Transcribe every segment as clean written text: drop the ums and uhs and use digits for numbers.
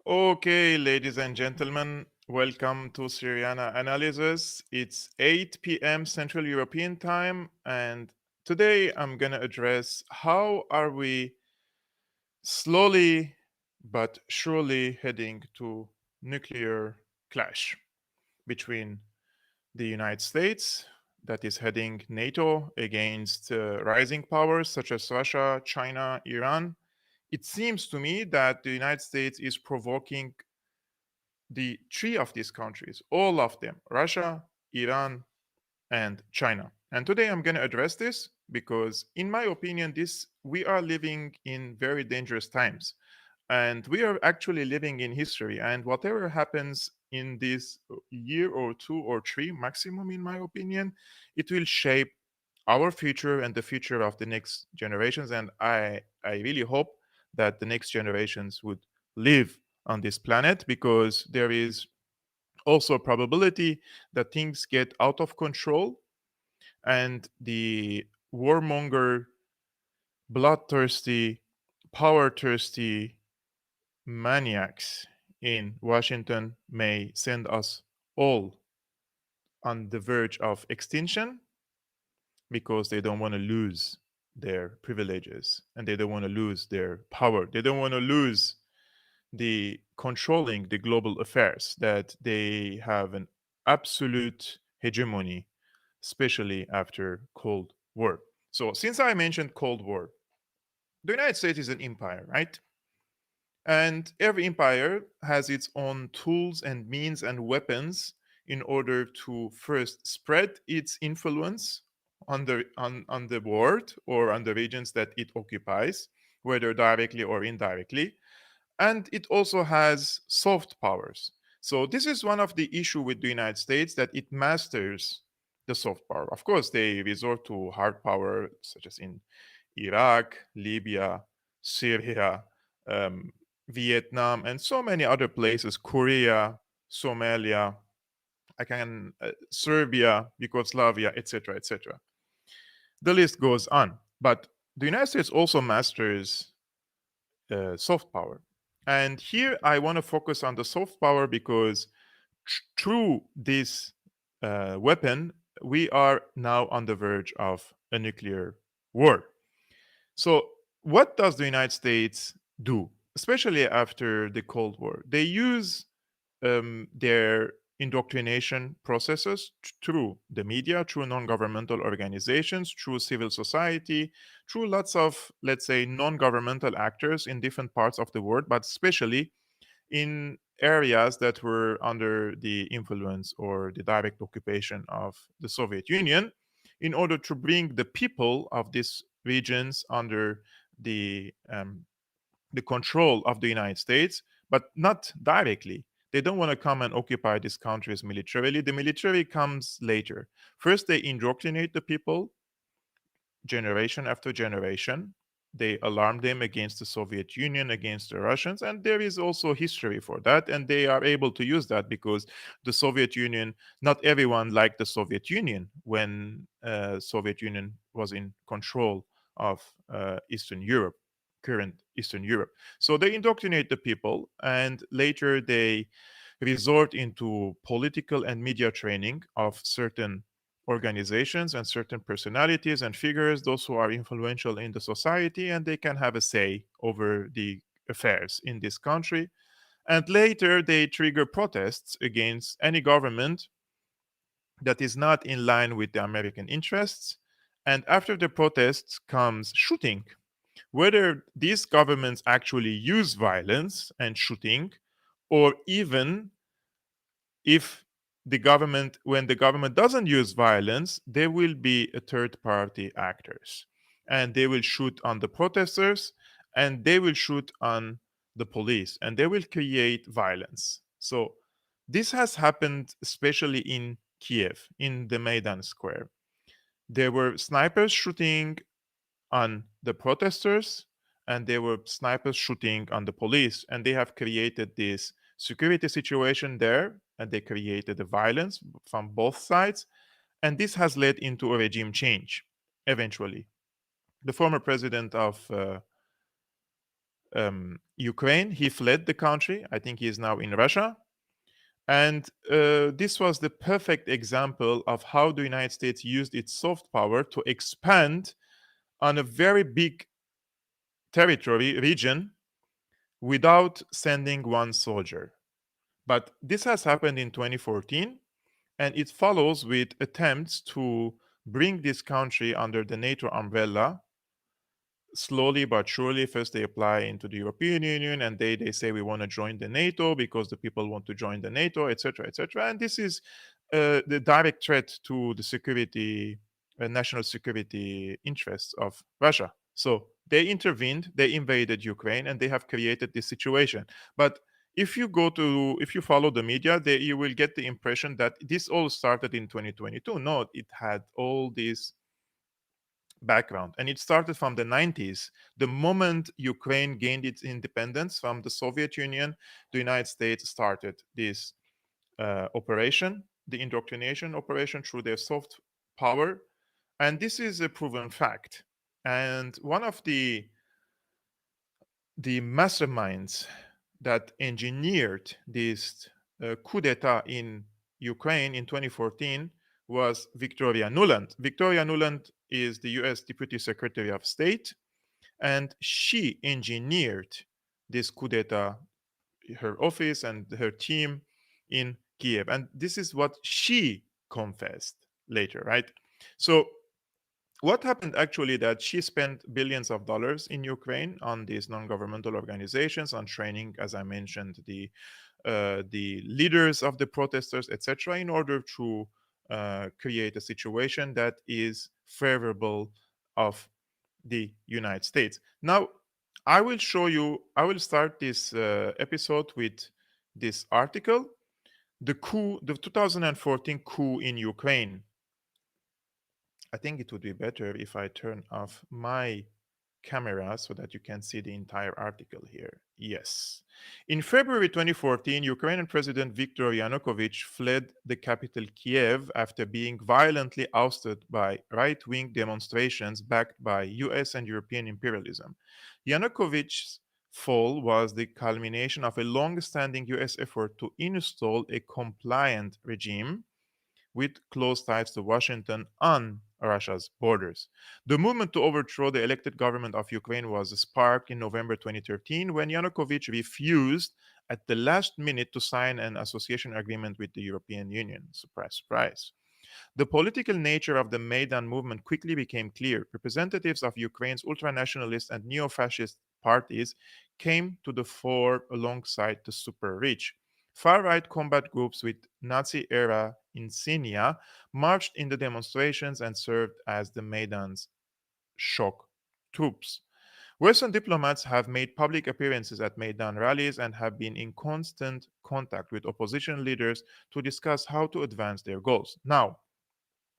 Okay, ladies and gentlemen, welcome to Syriana Analysis. It's 8 p.m. Central European Time, and today I'm going to address how are we slowly but surely heading to nuclear clash between the United States, that is heading NATO against rising powers such as Russia, China, Iran. It seems to me that the United States is provoking the three of these countries, all of them, Russia, Iran, and China. And today I'm going to address this because, in my opinion, we are living in very dangerous times. And we are actually living in history. And whatever happens in this year or two or three maximum, in my opinion, it will shape our future and the future of the next generations. And I really hope that the next generations would live on this planet, because there is also a probability that things get out of control and the warmonger, bloodthirsty, power thirsty maniacs in Washington may send us all on the verge of extinction, because they don't want to lose their privileges and they don't want to lose their power. They don't want to lose the controlling the global affairs, that they have an absolute hegemony, especially after Cold War. So since I mentioned Cold War, the United States is an empire, right? And every empire has its own tools and means and weapons in order to first spread its influence on the world or on the regions that it occupies, whether directly or indirectly. And it also has soft powers. So this is one of the issue with the United States, that it masters the soft power. Of course, they resort to hard power, such as in Iraq, Libya, Syria, um, Vietnam, and so many other places, Korea, Somalia, Serbia, Yugoslavia, etc., etc. The list goes on. But the United States also masters soft power. And here I want to focus on the soft power because through this weapon, we are now on the verge of a nuclear war. So, what does the United States do, especially after the Cold War? They use their indoctrination processes through the media, through non-governmental organizations, through civil society, through lots of, let's say, non-governmental actors in different parts of the world, but especially in areas that were under the influence or the direct occupation of the Soviet Union, in order to bring the people of these regions under the control of the United States, but not directly. They don't want to come and occupy these countries militarily. The military comes later. First, they indoctrinate the people generation after generation. They alarm them against the Soviet Union, against the Russians, and there is also history for that. And they are able to use that because the Soviet Union, not everyone liked the Soviet Union when Soviet Union was in control of Eastern Europe, current Eastern Europe. So they indoctrinate the people, and later they resort into political and media training of certain organizations and certain personalities and figures, those who are influential in the society, and they can have a say over the affairs in this country. And later, they trigger protests against any government that is not in line with the American interests. And after the protests comes shooting. Whether these governments actually use violence and shooting, or even if the government when the government doesn't use violence, there will be a third party actors, and they will shoot on the protesters, and they will shoot on the police, and they will create violence. So this has happened especially in Kiev, in the Maidan Square. There were snipers shooting on the protesters, and there were snipers shooting on the police, and they have created this security situation there, and they created the violence from both sides, and this has led into a regime change eventually. The former president of Ukraine, he fled the country. I think he is now in Russia. And this was the perfect example of how the United States used its soft power to expand on a very big territory, region, without sending one soldier. But this has happened in 2014, and it follows with attempts to bring this country under the NATO umbrella slowly but surely. First they apply into the European Union, and they say we want to join the NATO because the people want to join the NATO, etc., etc. And this is the direct threat to the security, national security interests of Russia. So they intervened, they invaded Ukraine, and they have created this situation. But if you follow the media, you will get the impression that this all started in 2022. No, it had all these background, and it started from the 90s. The moment Ukraine gained its independence from the Soviet Union, the United States started this operation, the indoctrination operation, through their soft power. And this is a proven fact. And one of the masterminds that engineered this coup d'etat in Ukraine in 2014 was Victoria Nuland. Victoria Nuland is the US Deputy Secretary of State, and she engineered this coup d'etat, her office and her team in Kiev. And this is what she confessed later, right? So what happened actually, that she spent billions of dollars in Ukraine on these non-governmental organizations, on training, as I mentioned, the leaders of the protesters, etc., in order to create a situation that is favorable of the United States. Now, I will start this episode with this article, the 2014 coup in Ukraine. I think it would be better if I turn off my camera so that you can see the entire article here. Yes. In February 2014, Ukrainian President Viktor Yanukovych fled the capital Kiev after being violently ousted by right wing demonstrations backed by US and European imperialism. Yanukovych's fall was the culmination of a long standing US effort to install a compliant regime with close ties to Washington on Russia's borders. The movement to overthrow the elected government of Ukraine was sparked in November 2013 when Yanukovych refused at the last minute to sign an association agreement with the European Union. Surprise, surprise. The political nature of the Maidan movement quickly became clear. Representatives of Ukraine's ultranationalist and neo fascist parties came to the fore alongside the super rich. Far right combat groups with Nazi era insignia marched in the demonstrations and served as the Maidan's shock troops. Western diplomats have made public appearances at Maidan rallies and have been in constant contact with opposition leaders to discuss how to advance their goals. Now,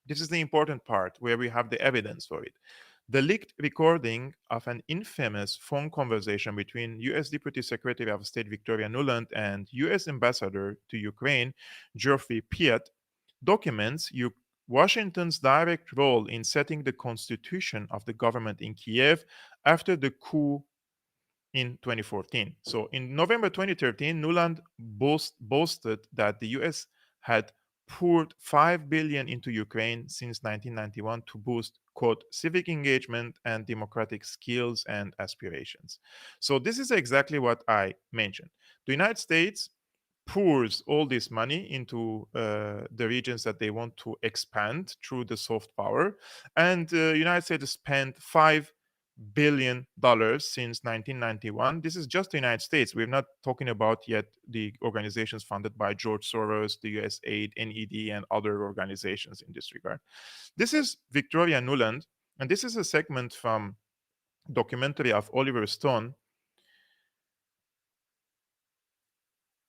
this is the important part where we have the evidence for it. The leaked recording of an infamous phone conversation between US Deputy Secretary of State Victoria Nuland and US Ambassador to Ukraine, Geoffrey Piet, documents Washington's direct role in setting the constitution of the government in Kiev after the coup in 2014. So in November 2013, Nuland boasted that the US had poured 5 billion into Ukraine since 1991 to boost, quote, civic engagement and democratic skills and aspirations. So this is exactly what I mentioned. The United States pours all this money into the regions that they want to expand through the soft power, and the United States spent $5 billion since 1991. This is just the United States. We're not talking about yet the organizations funded by George Soros, the USAID, NED, and other organizations in this regard. This is Victoria Nuland, and this is a segment from documentary of Oliver Stone,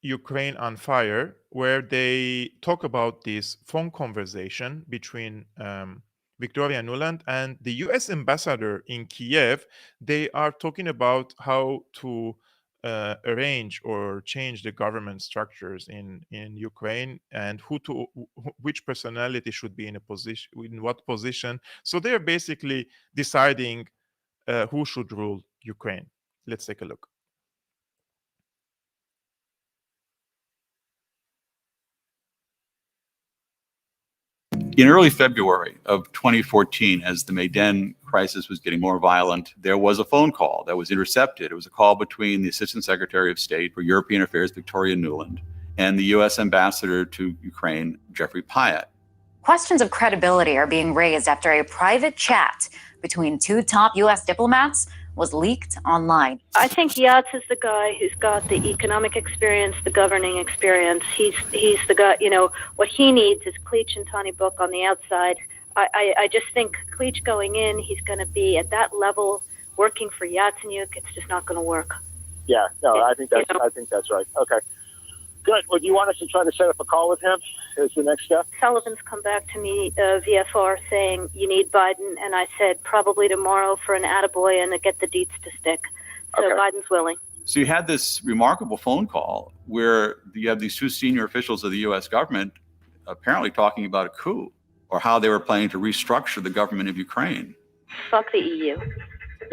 Ukraine on Fire, where they talk about this phone conversation between Victoria Nuland and the US ambassador in Kiev. They are talking about how to arrange or change the government structures in Ukraine, and which personality should be in a position, in what position. So they're basically deciding who should rule Ukraine. Let's take a look. In early February of 2014, as the Maidan crisis was getting more violent, there was a phone call that was intercepted. It was a call between the Assistant Secretary of State for European Affairs, Victoria Nuland, and the U.S. Ambassador to Ukraine, Geoffrey Piet. Questions of credibility are being raised after a private chat between two top U.S. diplomats was leaked online. I think Yats is the guy who's got the economic experience, the governing experience. He's the guy, what he needs is Klitsch and Tony Book on the outside. I just think Klitsch going in, he's going to be at that level working for Yatsenyuk. It's just not going to work. Yeah, no, I think that's right. Okay. Good. Well, do you want us to try to set up a call with him as the next step? Sullivan's come back to me, VFR, saying you need Biden, and I said probably tomorrow for an attaboy and to get the deets to stick. So okay. Biden's willing. So you had this remarkable phone call where you have these two senior officials of the U.S. government apparently talking about a coup or how they were planning to restructure the government of Ukraine. Fuck the EU.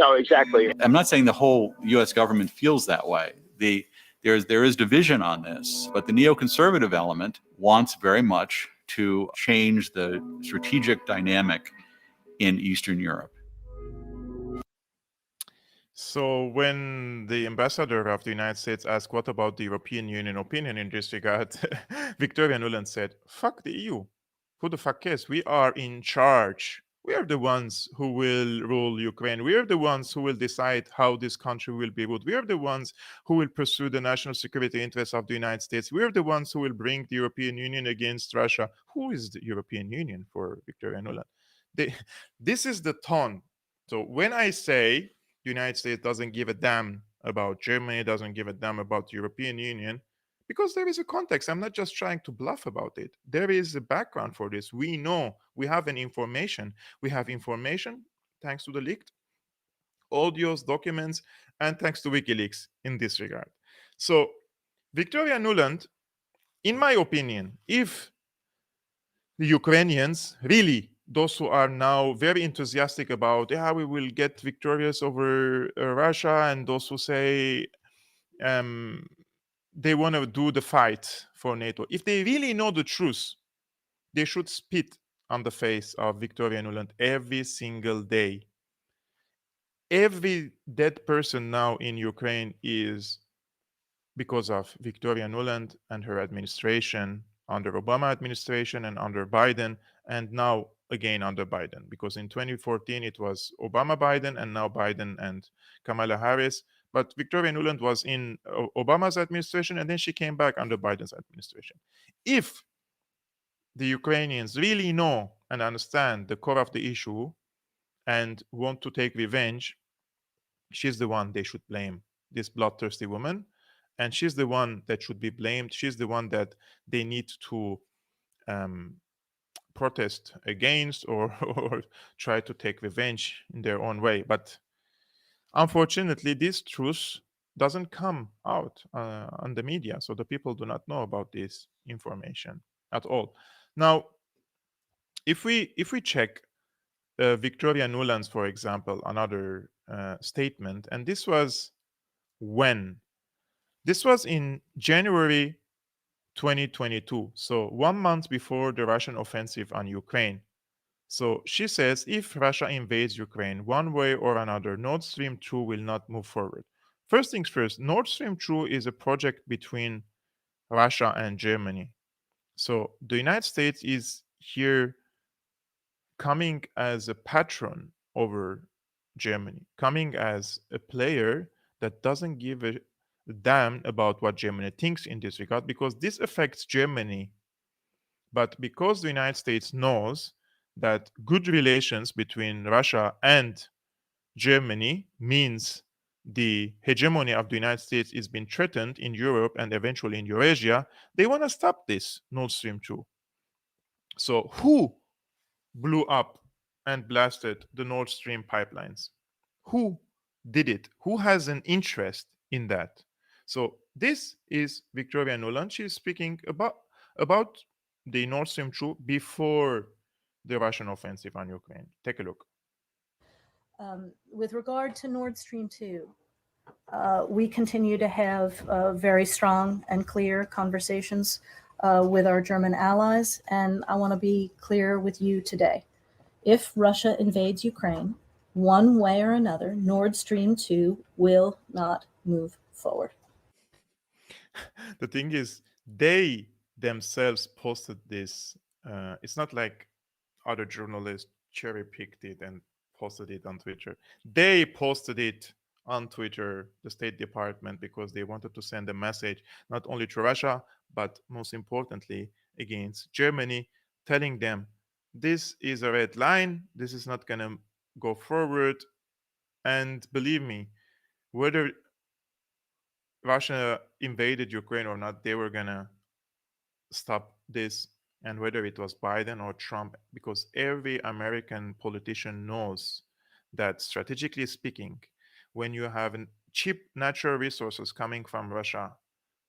No, exactly. I'm not saying the whole U.S. government feels that way. There is division on this, but the neoconservative element wants very much to change the strategic dynamic in Eastern Europe. So when the ambassador of the United States asked what about the European Union opinion in this regard, Victoria Nuland said, fuck the EU. Who the fuck cares? We are in charge. We are the ones who will rule Ukraine. We are the ones who will decide how this country will be ruled. We are the ones who will pursue the national security interests of the United States. We are the ones who will bring the European Union against Russia. Who is the European Union for Victoria Nuland? This is the tone. So when I say the United States doesn't give a damn about Germany, doesn't give a damn about the European Union, because there is a context. I'm not just trying to bluff about it. There is a background for this. We know, we have an information. We have information thanks to the leaked audios, documents, and thanks to WikiLeaks in this regard. So Victoria Nuland, in my opinion, if the Ukrainians really, those who are now very enthusiastic about, we will get victorious over Russia, and those who say, they want to do the fight for NATO. If they really know the truth, they should spit on the face of Victoria Nuland every single day. Every dead person now in Ukraine is because of Victoria Nuland and her administration, under Obama administration and under Biden, and now again under Biden, because in 2014 it was Obama-Biden, and now Biden and Kamala Harris. But Victoria Nuland was in Obama's administration, and then she came back under Biden's administration. If the Ukrainians really know and understand the core of the issue and want to take revenge, she's the one they should blame, this bloodthirsty woman, and she's the one that should be blamed. She's the one that they need to protest against, or or try to take revenge in their own way. But unfortunately, this truth doesn't come out on the media, so the people do not know about this information at all. Now, if we check Victoria Nuland's, for example, another statement, and this was when? This was in January 2022, so 1 month before the Russian offensive on Ukraine. So she says, if Russia invades Ukraine one way or another, Nord Stream 2 will not move forward. First things first, Nord Stream 2 is a project between Russia and Germany. So the United States is here coming as a patron over Germany, coming as a player that doesn't give a damn about what Germany thinks in this regard, because this affects Germany. But because the United States knows that good relations between Russia and Germany means the hegemony of the United States is being threatened in Europe and eventually in Eurasia, they want to stop this Nord Stream 2. So who blew up and blasted the Nord Stream pipelines? Who did it? Who has an interest in that? So this is Victoria Nuland. She's speaking about the Nord Stream 2 before the Russian offensive on Ukraine. Take a look. With regard to Nord Stream 2, we continue to have very strong and clear conversations with our German allies, and I want to be clear with you today. If Russia invades Ukraine, one way or another, Nord Stream 2 will not move forward. The thing is, they themselves posted this. It's not like other journalists cherry picked it and posted it on Twitter. They posted it on Twitter, the State Department, because they wanted to send a message not only to Russia, but most importantly against Germany, telling them this is a red line, this is not going to go forward. And believe me, whether Russia invaded Ukraine or not, they were going to stop this. And whether it was Biden or Trump, because every American politician knows that strategically speaking, when you have cheap natural resources coming from Russia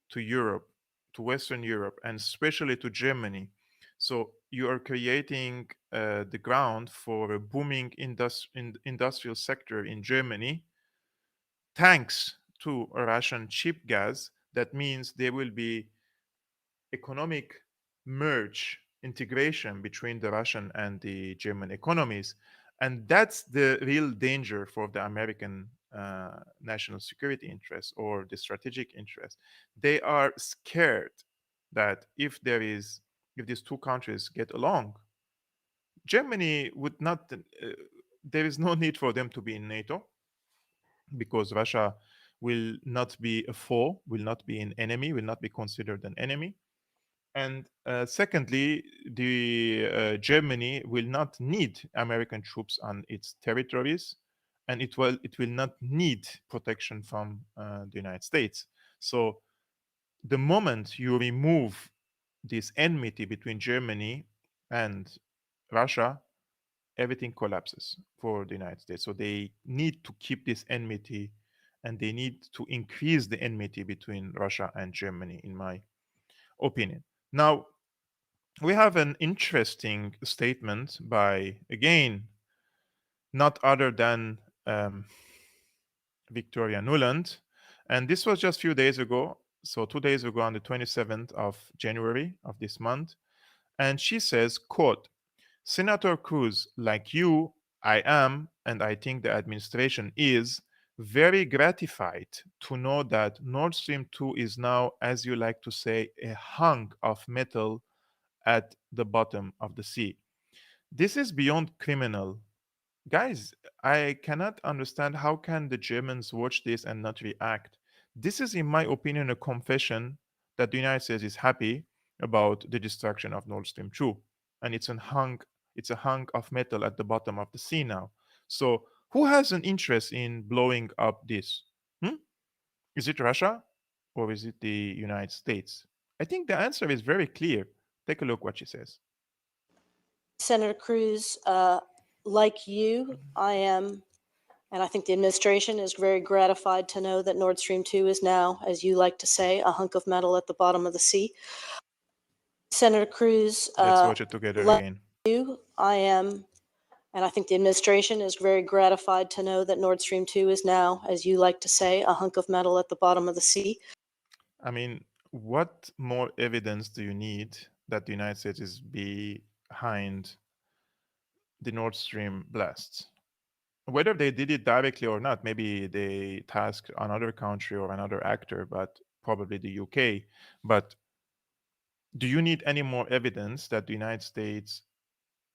to Europe, to Western Europe, and especially to Germany, so you are creating the ground for a booming industrial sector in Germany, thanks to a Russian cheap gas. That means there will be economic merge, integration between the Russian and the German economies. And that's the real danger for the American national security interests or the strategic interests. They are scared that if these two countries get along, Germany would not, there is no need for them to be in NATO, because Russia will not be a foe, will not be an enemy, will not be considered an enemy. And secondly, the Germany will not need American troops on its territories, and it will not need protection from the United States. So the moment you remove this enmity between Germany and Russia, everything collapses for the United States. So they need to keep this enmity, and they need to increase the enmity between Russia and Germany, in my opinion. Now, we have an interesting statement by, again, not other than Victoria Nuland. And this was just a few days ago. So 2 days ago, on the 27th of January of this month. And she says, quote, Senator Cruz, like you, I am, and I think the administration is, very gratified to know that Nord Stream 2 is now, as you like to say, a hunk of metal at the bottom of the sea. This is beyond criminal. Guys, I cannot understand how can the Germans watch this and not react. This is, in my opinion, a confession that the United States is happy about the destruction of Nord Stream 2. And it's a hunk of metal at the bottom of the sea now. So Who has an interest in blowing up this? Is it Russia or is it the United States? I think the answer is very clear. Take a look what she says. Senator Cruz, like you, I am, and I think the administration is very gratified to know that Nord Stream 2 is now, as you like to say, a hunk of metal at the bottom of the sea. Senator Cruz, Let's watch it together like again. you, I am, and I think the administration is very gratified to know that Nord Stream 2 is now, as you like to say, a hunk of metal at the bottom of the sea. I mean, what more evidence do you need that the United States is behind the Nord Stream blasts? Whether they did it directly or not, maybe they tasked another country or another actor, but probably the UK. But do you need any more evidence that the United States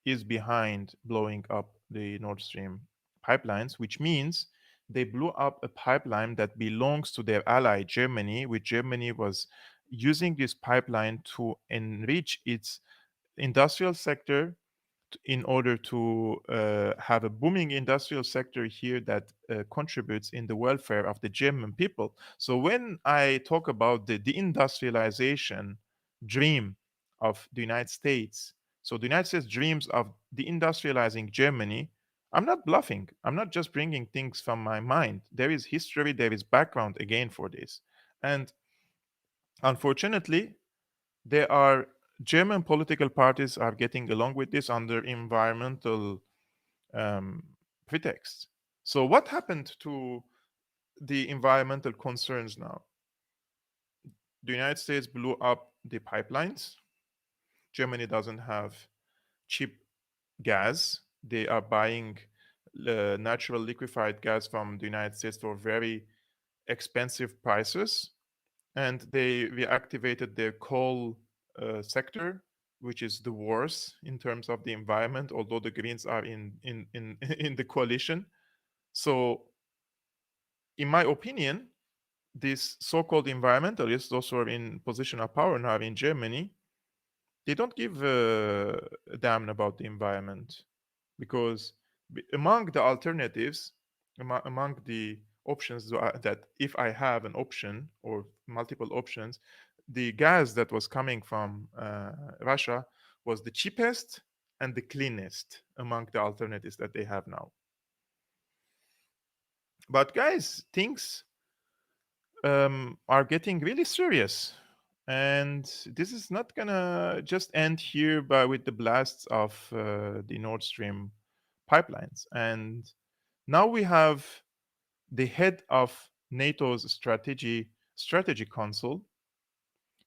is behind blowing up the Nord Stream pipelines, which means they blew up a pipeline that belongs to their ally Germany, which Germany was using this pipeline to enrich its industrial sector in order to have a booming industrial sector here that contributes in the welfare of the German people. So when I talk about the deindustrialization dream of the United States, so the United States dreams of deindustrializing Germany, I'm not bluffing. I'm not just bringing things from my mind. There is history, there is background again for this. And unfortunately, there are German political parties are getting along with this under environmental pretext. So what happened to the environmental concerns now? The United States blew up the pipelines. Germany doesn't have cheap gas. They are buying natural liquefied gas from the United States for very expensive prices. And they reactivated their coal sector, which is the worst in terms of the environment, although the Greens are in in the coalition. So, in my opinion, these so-called environmentalists, those who are in position of power now in Germany, they don't give a damn about the environment, because among the alternatives, among the options that if I have an option or multiple options, the gas that was coming from Russia was the cheapest and the cleanest among the alternatives that they have now. But guys, things are getting really serious. And this is not gonna just end here with the blasts of the Nord Stream pipelines. And now we have the head of NATO's strategy council,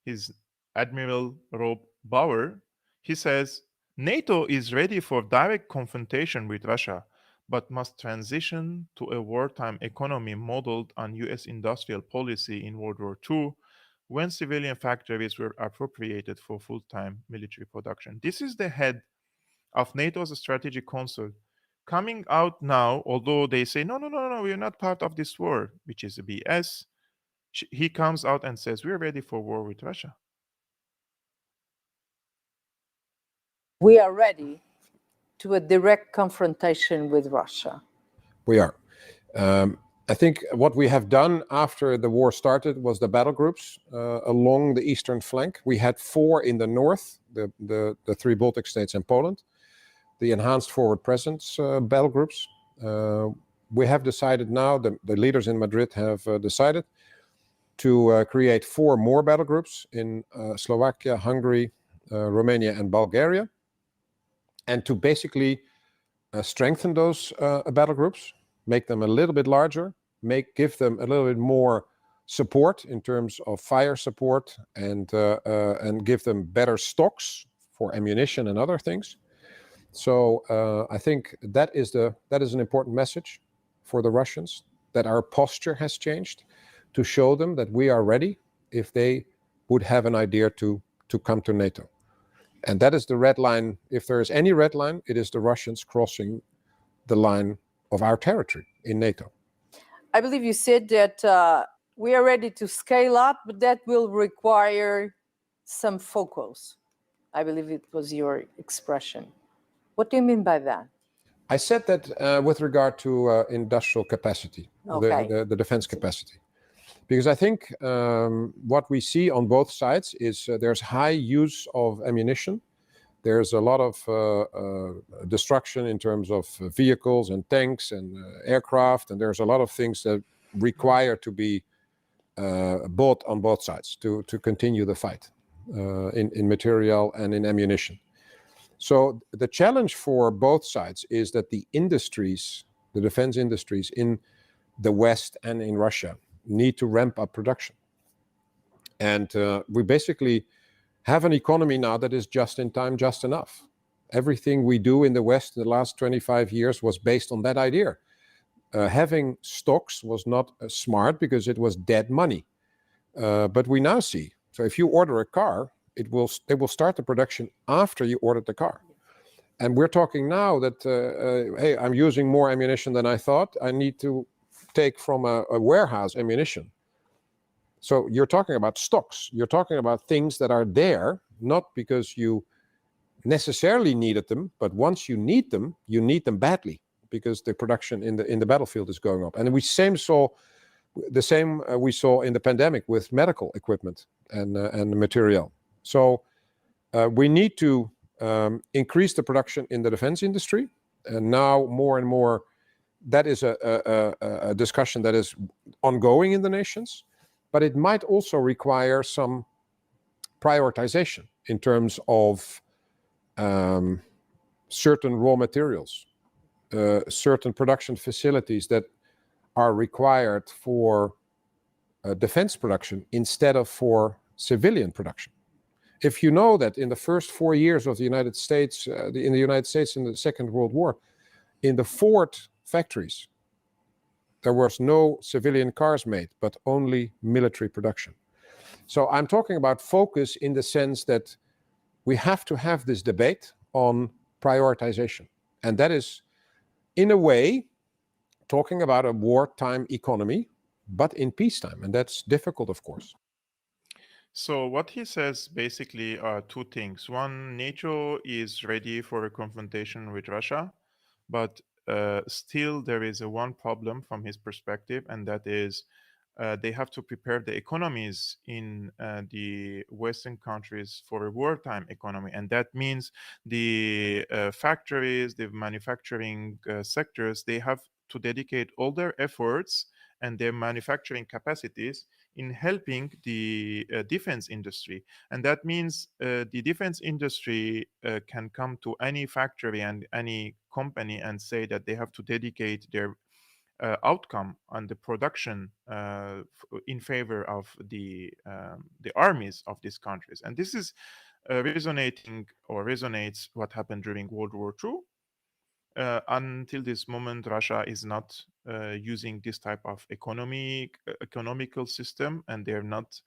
his Admiral Rob Bauer. He says NATO is ready for direct confrontation with Russia, but must transition to a wartime economy modeled on US industrial policy in World War II, when civilian factories were appropriated for full-time military production. This is the head of NATO's strategic council coming out now, although they say, no, we're not part of this war, which is a BS. He comes out and says, we're ready for war with Russia. We are ready to a direct confrontation with Russia. We are. I think what we have done after the war started was the battle groups along the eastern flank. We had 4 in the north, the 3 Baltic states and Poland, the enhanced forward presence battle groups. We have decided now, the leaders in Madrid have decided to create 4 more battle groups in Slovakia, Hungary, Romania and Bulgaria, and to basically strengthen those battle groups, make them a little bit larger, give them a little bit more support in terms of fire support, and give them better stocks for ammunition and other things. So I think that is an important message for the Russians, that our posture has changed, to show them that we are ready if they would have an idea to come to NATO. And that is the red line. If there is any red line, it is the Russians crossing the line of our territory in NATO. I believe you said that we are ready to scale up, but that will require some focus. I believe it was your expression. What do you mean by that? I said that with regard to industrial capacity, Okay. the defense capacity, because I think what we see on both sides is there's high use of ammunition. There's a lot of destruction in terms of vehicles and tanks and aircraft, and there's a lot of things that require to be bought on both sides to continue the fight in material and in ammunition. So the challenge for both sides is that the industries, the defense industries in the West and in Russia need to ramp up production. And we basically have an economy now that is just in time, just enough. Everything we do in the West in the last 25 years was based on that idea. Having stocks was not smart because it was dead money. But we now see, so if you order a car, they will start the production after you ordered the car. And we're talking now that, hey, I'm using more ammunition than I thought. I need to take from a warehouse ammunition. So you're talking about stocks. You're talking about things that are there, not because you necessarily needed them, but once you need them badly because the production in the battlefield is going up. And we saw in the pandemic with medical equipment and material. So we need to increase the production in the defense industry, and now more and more that is a discussion that is ongoing in the nations, but it might also require some prioritization in terms of certain raw materials, certain production facilities that are required for defense production instead of for civilian production. If you know that in the first 4 years of the United States, in the Second World War, in the Ford factories, there was no civilian cars made, but only military production. So I'm talking about focus in the sense that we have to have this debate on prioritization. And that is, in a way, talking about a wartime economy, but in peacetime. And that's difficult, of course. So what he says basically are two things. One, NATO is ready for a confrontation with Russia, but still there is one problem from his perspective, and that is they have to prepare the economies in the Western countries for a wartime economy. And that means the factories, the manufacturing sectors, they have to dedicate all their efforts and their manufacturing capacities in helping the defense industry. And that means the defense industry can come to any factory and any company and say that they have to dedicate their outcome on the production in favor of the armies of these countries. And this is resonates what happened during World War II. Until this moment, Russia is not using this type of economical system, and they're not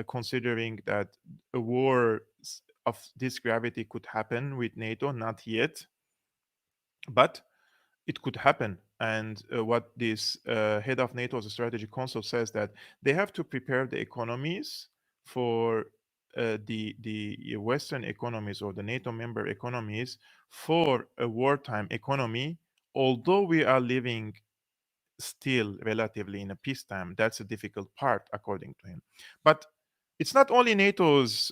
considering that a war of this gravity could happen with NATO, not yet, but it could happen. And what this head of NATO's strategy council says, that they have to prepare the economies for the Western economies or the NATO member economies for a wartime economy, although we are living still relatively in a peacetime. That's a difficult part, according to him. But it's not only NATO's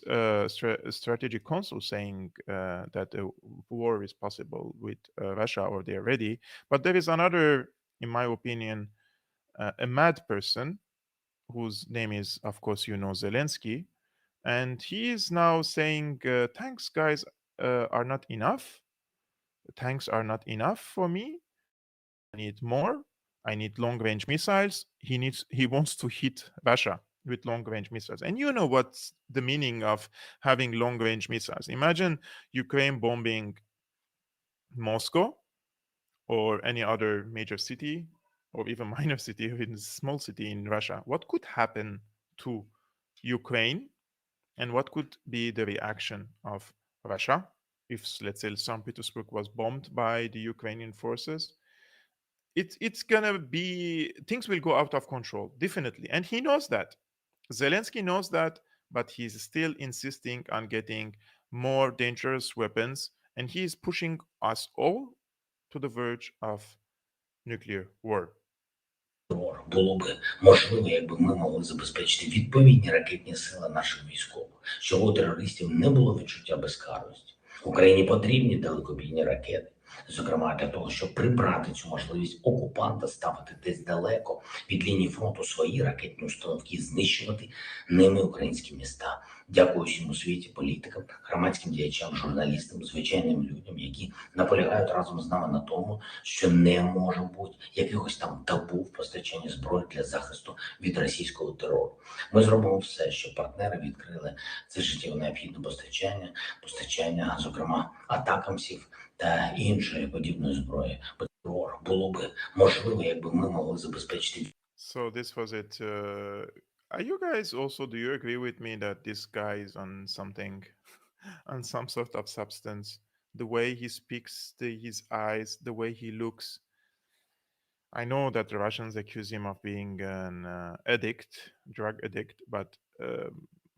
strategic council saying that a war is possible with Russia or they're ready, but there is another, in my opinion, a mad person whose name is, of course, Zelensky. And he is now saying, tanks, guys, are not enough. Tanks are not enough for me. I need more. I need long-range missiles. He wants to hit Russia with long-range missiles. And you know what's the meaning of having long-range missiles. Imagine Ukraine bombing Moscow or any other major city or even minor city, even small city in Russia. What could happen to Ukraine, and what could be the reaction of Russia if, let's say, St. Petersburg was bombed by the Ukrainian forces? It's gonna be, things will go out of control, definitely. And he knows that. Zelensky knows that, but he's still insisting on getting more dangerous weapons, and he is pushing us all to the verge of nuclear war. Було би можливо, якби ми могли забезпечити відповідні ракетні сили наших військових, щоб у терористів не було відчуття безкарності. Україні потрібні далекобійні ракети, зокрема для того, щоб прибрати цю можливість окупанта ставити десь далеко від лінії фронту свої ракетні установки і знищувати ними українські міста. Дякую всім у світі політикам, громадським діячам, журналістам, звичайним людям, які наполягають разом з нами на тому, що не може бути якихось там табу в постачанні зброї для захисту від російського терору. Ми зробимо все, щоб партнери відкрили це життєво необхідне постачання, зокрема, атакамсів та іншої подібної зброї. Було би можливо, якби ми могли забезпечити. So this was it. Are you guys also, do you agree with me that this guy is on something, on some sort of substance? The way he speaks, his eyes, the way he looks. I know that the Russians accuse him of being an drug addict, but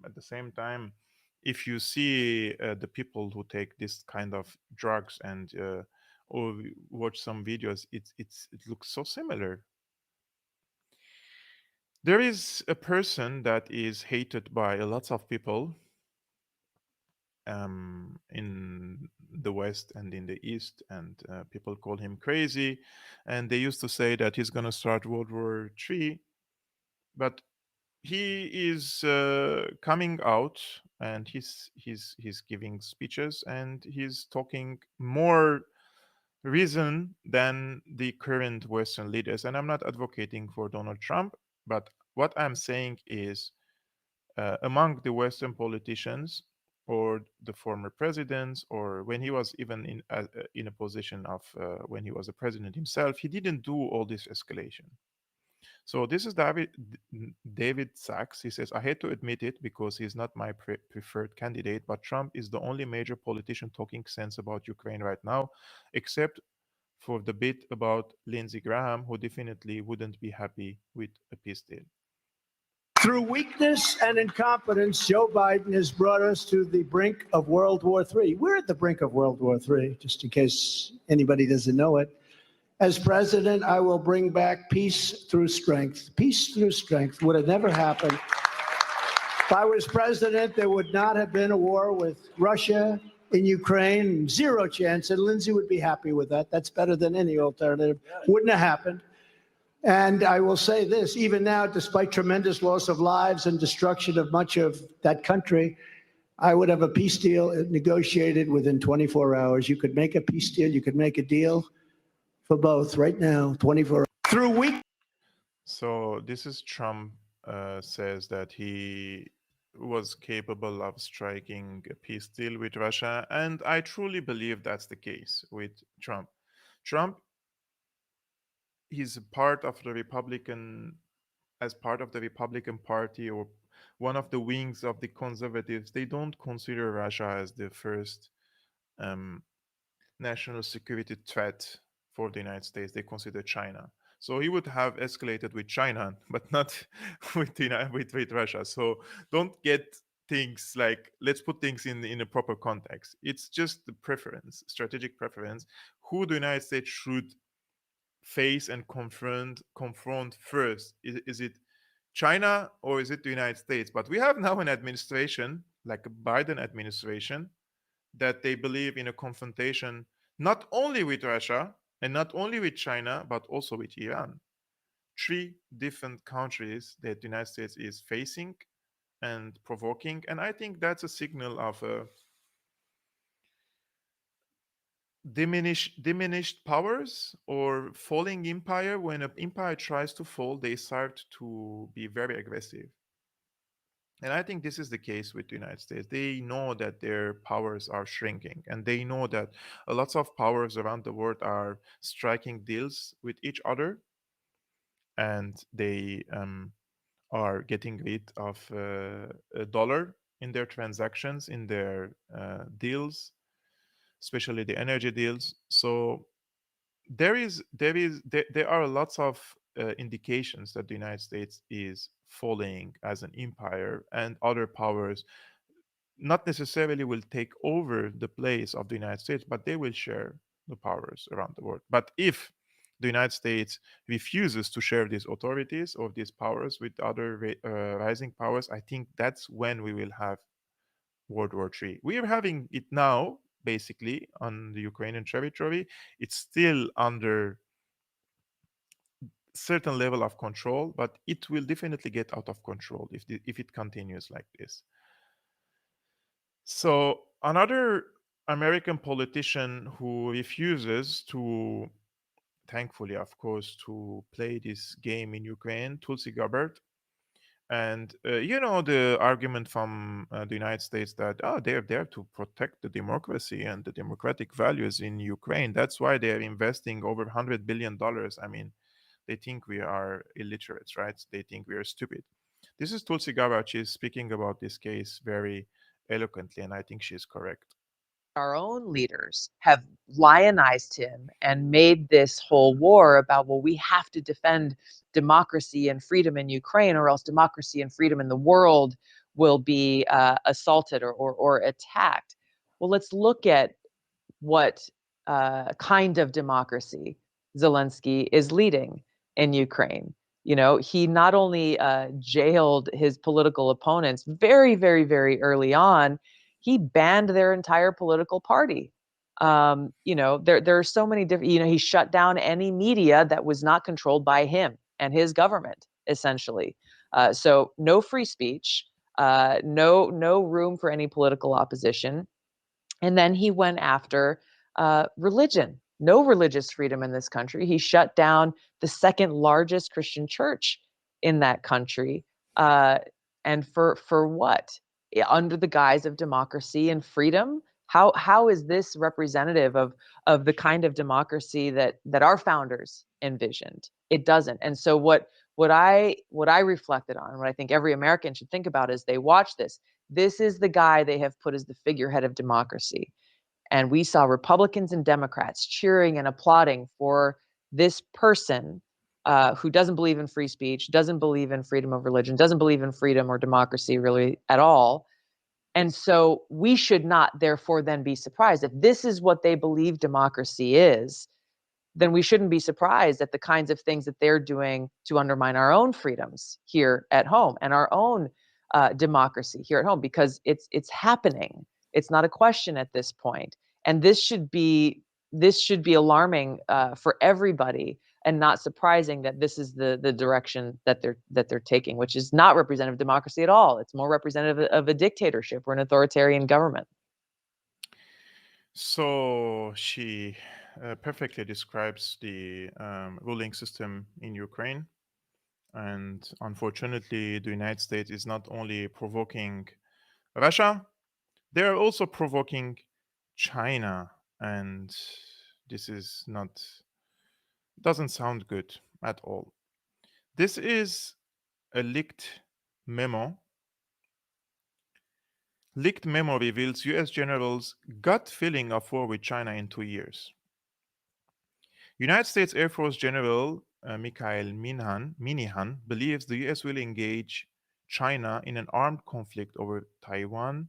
at the same time, if you see the people who take this kind of drugs and or watch some videos, it looks so similar. There is a person that is hated by lots of people in the West and in the East, and people call him crazy, and they used to say that he's going to start World War III, but he is coming out and he's giving speeches and he's talking more reason than the current Western leaders. And I'm not advocating for Donald Trump, but what I'm saying is among the Western politicians or the former presidents, or when he was even in a position of when he was a president himself, he didn't do all this escalation. So this is David Sachs. He says, I hate to admit it because he's not my preferred candidate, but Trump is the only major politician talking sense about Ukraine right now, except for the bit about Lindsey Graham, who definitely wouldn't be happy with a peace deal. Through weakness and incompetence, Joe Biden has brought us to the brink of World War III. We're at the brink of World War III, just in case anybody doesn't know it. As president, I will bring back peace through strength. Peace through strength would have never happened. If I was president, there would not have been a war with Russia in Ukraine. Zero chance. And Lindsey would be happy with that. That's better than any alternative. Wouldn't have happened. And I will say this, even now, despite tremendous loss of lives and destruction of much of that country, I would have a peace deal negotiated within 24 hours. You could make a peace deal. You could make a deal for both right now, 24 hours. Through week. So this is Trump says that he was capable of striking a peace deal with Russia. And I truly believe that's the case with Trump. Trump, he's part of the Republican Party or one of the wings of the conservatives. They don't consider Russia as the first national security threat for the United States. They consider China. So he would have escalated with China, but not with Russia. So don't get things like, let's put things in a proper context. It's just the preference, strategic preference, who the United States should face and confront first. Is it China or is it the United States? But we have now an administration, like a Biden administration, that they believe in a confrontation not only with Russia and not only with China, but also with Iran. 3 different countries that the United States is facing and provoking. And I think that's a signal of a diminished powers or falling empire. When an empire tries to fall, they start to be very aggressive. And I think this is the case with the United States. They know that their powers are shrinking, and they know that lots of powers around the world are striking deals with each other, and they are getting rid of a dollar in their transactions, in their deals, especially the energy deals. So there are lots of indications that the United States is falling as an empire, and other powers not necessarily will take over the place of the United States, but they will share the powers around the world. But if the United States refuses to share these authorities or these powers with other rising powers, I think that's when we will have World War III. We are having it now, basically, on the Ukrainian territory. It's still under certain level of control, but it will definitely get out of control if it continues like this. So another American politician who refuses to, thankfully, of course, to play this game in Ukraine, Tulsi Gabbard. And the argument from the United States that they're there to protect the democracy and the democratic values in Ukraine. That's why they're investing over $100 billion. I mean, they think we are illiterates, right? They think we are stupid. This is Tulsi Gabbard. She's speaking about this case very eloquently, and I think she's correct. Our own leaders have lionized him and made this whole war about, well, we have to defend democracy and freedom in Ukraine, or else democracy and freedom in the world will be assaulted or attacked. Well, let's look at what kind of democracy Zelensky is leading in Ukraine. He not only jailed his political opponents very, very, very early on, he banned their entire political party. There are so many different, he shut down any media that was not controlled by him and his government, essentially. So no free speech, no room for any political opposition. And then he went after religion. No religious freedom in this country. He shut down the second largest Christian church in that country. And for what? Under the guise of democracy and freedom? How is this representative of the kind of democracy that our founders envisioned? It doesn't. And so what I reflected on, what I think every American should think about as they watch this is the guy they have put as the figurehead of democracy. And we saw Republicans and Democrats cheering and applauding for this person who doesn't believe in free speech, doesn't believe in freedom of religion, doesn't believe in freedom or democracy really at all. And so we should not, therefore, then be surprised. If this is what they believe democracy is, then we shouldn't be surprised at the kinds of things that they're doing to undermine our own freedoms here at home and our own democracy here at home, because it's happening. It's not a question at this point. And this should be alarming for everybody, and not surprising that this is the direction that they're taking, which is not representative of democracy at all. It's more representative of a dictatorship or an authoritarian government. So she perfectly describes the ruling system in Ukraine. And unfortunately, the United States is not only provoking Russia, they are also provoking China. And this is doesn't sound good at all. This is a leaked memo. Leaked memo reveals US generals' gut feeling of war with China in 2 years. United States Air Force General Mikhail Minihan believes the US will engage China in an armed conflict over Taiwan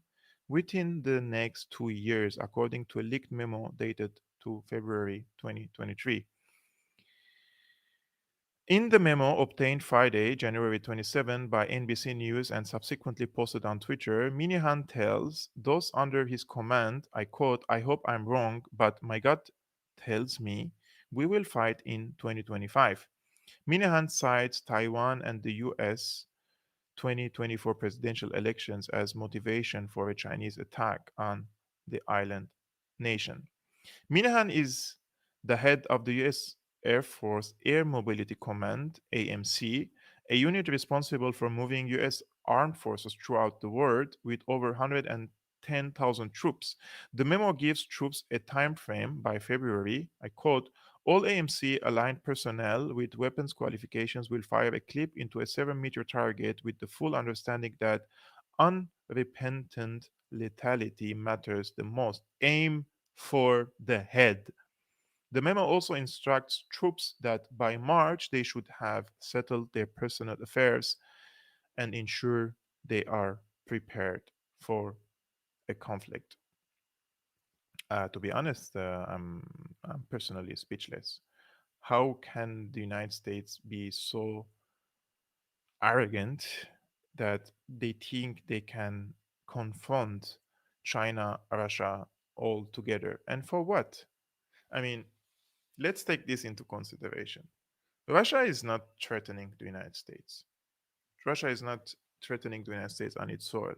within the next 2 years, according to a leaked memo dated to February 2023. In the memo obtained Friday, January 27 by NBC News and subsequently posted on Twitter, Minihan tells those under his command, I quote, "I hope I'm wrong, but my gut tells me we will fight in 2025. Minihan cites Taiwan and the US 2024 presidential elections as motivation for a Chinese attack on the island nation. Minihan is the head of the US Air Force Air Mobility Command, AMC, a unit responsible for moving US armed forces throughout the world with over 110,000 troops. The memo gives troops a time frame by February. I quote, "All AMC aligned personnel with weapons qualifications will fire a clip into a 7-meter target with the full understanding that unrepentant lethality matters the most. Aim for the head." The memo also instructs troops that by March they should have settled their personal affairs and ensure they are prepared for a conflict. To be honest, I'm personally speechless. How can the United States be so arrogant that they think they can confront China, Russia all together? And for what? I mean, let's take this into consideration. Russia is not threatening the United States. Russia is not threatening the United States on its soil.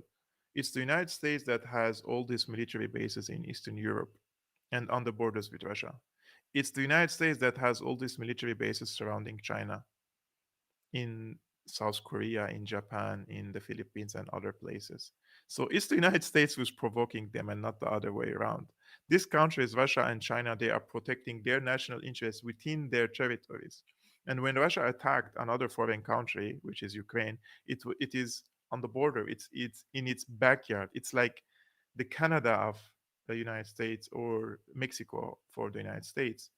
It's the United States that has all these military bases in Eastern Europe and on the borders with Russia. It's the United States that has all these military bases surrounding China, in South Korea, in Japan, in the Philippines, and other places. So it's the United States who's provoking them and not the other way around. These countries, Russia and China, they are protecting their national interests within their territories. And when Russia attacked another foreign country, which is Ukraine, it is on the border. It's in its backyard. It's like the Canada of the United States or Mexico for the United States,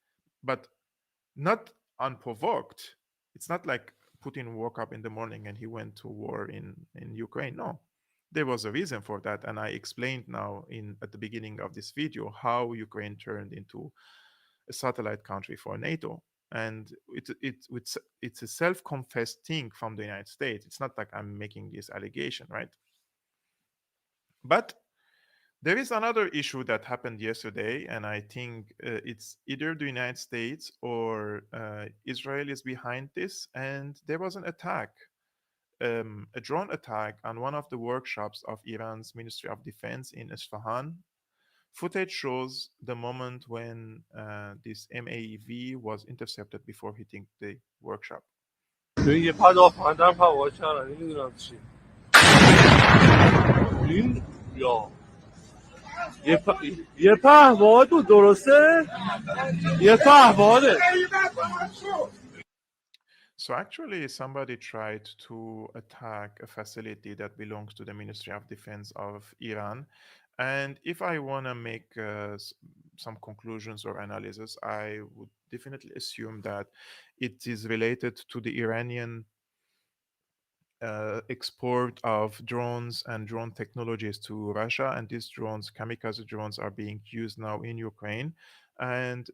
but not unprovoked. It's not like Putin woke up in the morning and he went to war in Ukraine. No, there was a reason for that, and I explained now in at the beginning of this video how Ukraine turned into a satellite country for NATO, and it's a self-confessed thing from the United States. It's not like I'm making this allegation, right? But there is another issue that happened yesterday, and I think it's either the United States or Israel is behind this. And there was an attack, a drone attack on one of the workshops of Iran's Ministry of Defense in Isfahan. Footage shows the moment when this MAV was intercepted before hitting the workshop. یه پهباد بود درسته؟ یه پهباده. So actually, somebody tried to attack a facility that belongs to the Ministry of Defense of Iran. And if I want to make some conclusions or analysis, I would definitely assume that it is related to the Iranian export of drones and drone technologies to Russia. And these drones, kamikaze drones, are being used now in Ukraine. And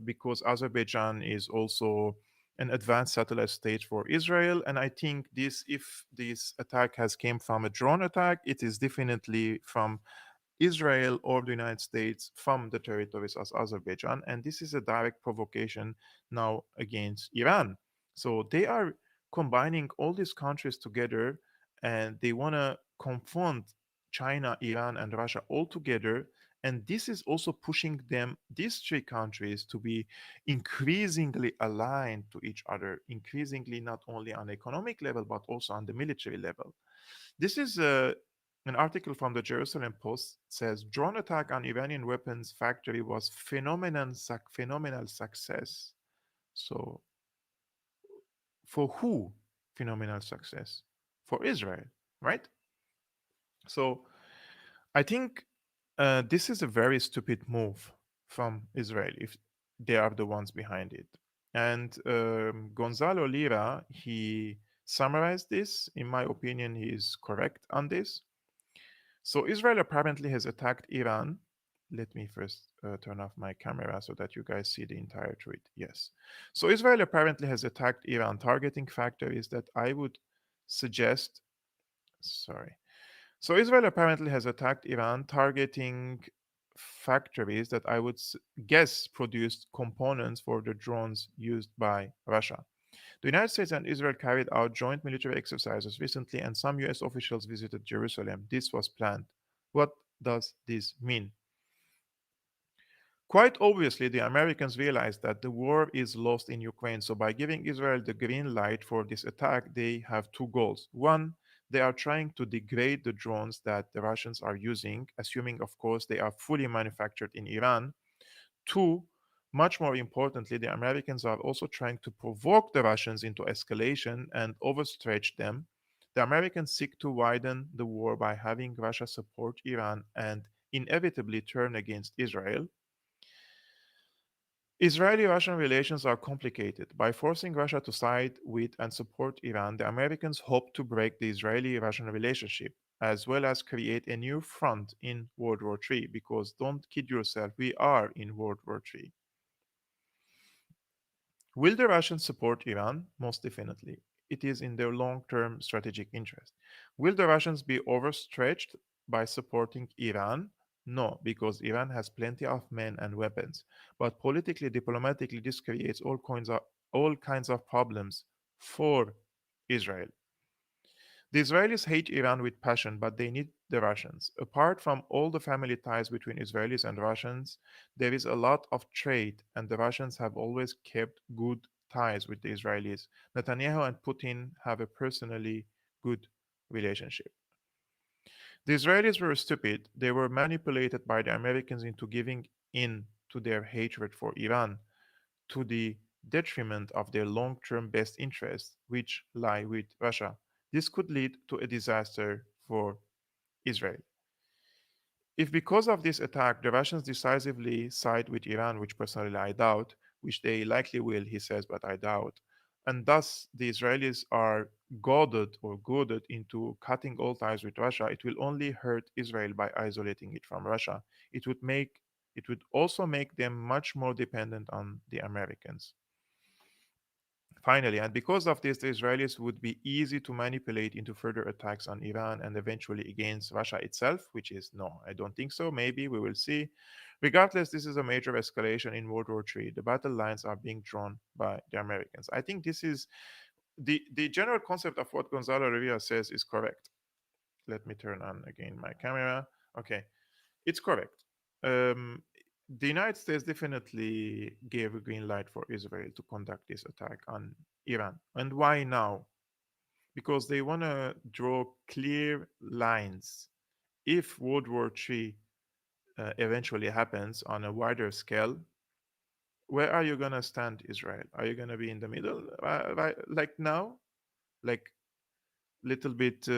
because Azerbaijan is also an advanced satellite stage for Israel, and I think if this attack has came from a drone attack, it is definitely from Israel or the United States from the territories of Azerbaijan, and this is a direct provocation now against Iran. So they are combining all these countries together, and they want to confront China, Iran, and Russia all together. And this is also pushing these three countries, to be increasingly aligned to each other, increasingly not only on the economic level, but also on the military level. This is an article from the Jerusalem Post says drone attack on Iranian weapons factory was phenomenal success. So for who phenomenal success? For Israel, right? So I think this is a very stupid move from Israel if they are the ones behind it. And Gonzalo Lira, he summarized this. In my opinion, he is correct on this. So Israel apparently has attacked Iran. Let me first turn off my camera so that you guys see the entire tweet. Yes. So Israel apparently has attacked Iran, targeting factories that I would suggest. Sorry. So Israel apparently has attacked Iran, targeting factories that I would guess produced components for the drones used by Russia. The United States and Israel carried out joint military exercises recently, and some US officials visited Jerusalem. This was planned. What does this mean? Quite obviously, the Americans realized that the war is lost in Ukraine. So by giving Israel the green light for this attack, they have two goals. One, they are trying to degrade the drones that the Russians are using, assuming, of course, they are fully manufactured in Iran. Two, much more importantly, the Americans are also trying to provoke the Russians into escalation and overstretch them. The Americans seek to widen the war by having Russia support Iran and inevitably turn against Israel. Israeli-Russian relations are complicated. By forcing Russia to side with and support Iran, the Americans hope to break the Israeli-Russian relationship. as well as create a new front in World War III, because don't kid yourself, we are in World War III. Will the Russians support Iran? Most definitely. It is in their long-term strategic interest. Will the Russians be overstretched by supporting Iran? No, because Iran has plenty of men and weapons. But politically, diplomatically, this creates all kinds of problems for Israel. The Israelis hate Iran with passion, but they need the Russians. Apart from all the family ties between Israelis and Russians, there is a lot of trade, and the Russians have always kept good ties with the Israelis. Netanyahu and Putin have a personally good relationship. The Israelis were stupid. They were manipulated by the Americans into giving in to their hatred for Iran, to the detriment of their long-term best interests, which lie with Russia. This could lead to a disaster for Israel. If because of this attack the Russians decisively side with Iran, which personally I doubt, which they likely will, he says, but I doubt, and thus the Israelis are goaded into cutting all ties with Russia, it will only hurt Israel by isolating it from Russia. It would also make them much more dependent on the Americans. Finally, and because of this, the Israelis would be easy to manipulate into further attacks on Iran and eventually against Russia itself, which is no, I don't think so. Maybe we will see. Regardless, this is a major escalation in World War III. The battle lines are being drawn by the Americans. I think this is the general concept of what Gonzalo Rivera says is correct. Let me turn on again my camera. Okay, it's correct. The United States definitely gave a green light for Israel to conduct this attack on Iran. And why now? Because they want to draw clear lines. If World War III eventually happens on a wider scale, where are you going to stand, Israel? Are you going to be in the middle, right, like now? Like little bit